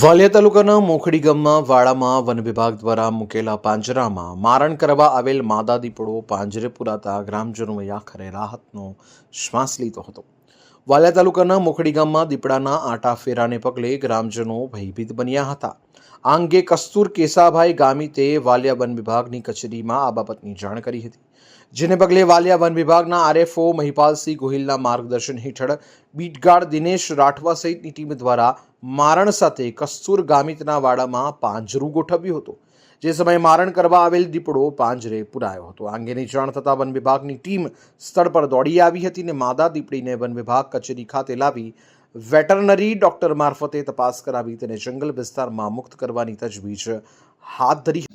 વાલિયા તાલુકાના મોખડી ગામમાં વાડામાં વન વિભાગ દ્વારા મૂકેલા પાંજરામાં મારણ કરવા આવેલ માદા દીપડો પાંજરે પુરાતા ગ્રામજનોએ આખરે રાહતનો શ્વાસ લીધો હતો. વાલિયા તાલુકાના મોખડી ગામમાં દીપડાના આટા ફેરાને પગલે ગ્રામજનો ભયભીત બન્યા હતા. આ અંગે કસ્તુર કેસાભાઈ ગામિતે વાલિયા વન વિભાગની કચેરીમાં આ બાબતની જાણ કરી હતી, જેને પગલે વાલિયા વન વિભાગના આરએફઓ મહિપાલસિંહ ગોહિલના માર્ગદર્શન હેઠળ બીટગાર્ડ દિનેશ રાઠવા સહિતની ટીમ દ્વારા મારણ સાથે કસ્તુર ગામિતના વાડામાં પાંજરું ગોઠવ્યું હતું. જે સમયે મારણ કરવા આવેલ દીપડો પાંજરે પુરાયો હતો. આ અંગેની જાણ થતાં વન વિભાગની ટીમ સ્થળ પર દોડી આવી હતી અને માદા દીપડીને વન વિભાગ કચેરી ખાતે લાવી વેટરનરી ડોક્ટર મારફતે તપાસ કરાવી તેને જંગલ વિસ્તારમાં મુક્ત કરવાની તજવીજ હાથ ધરી.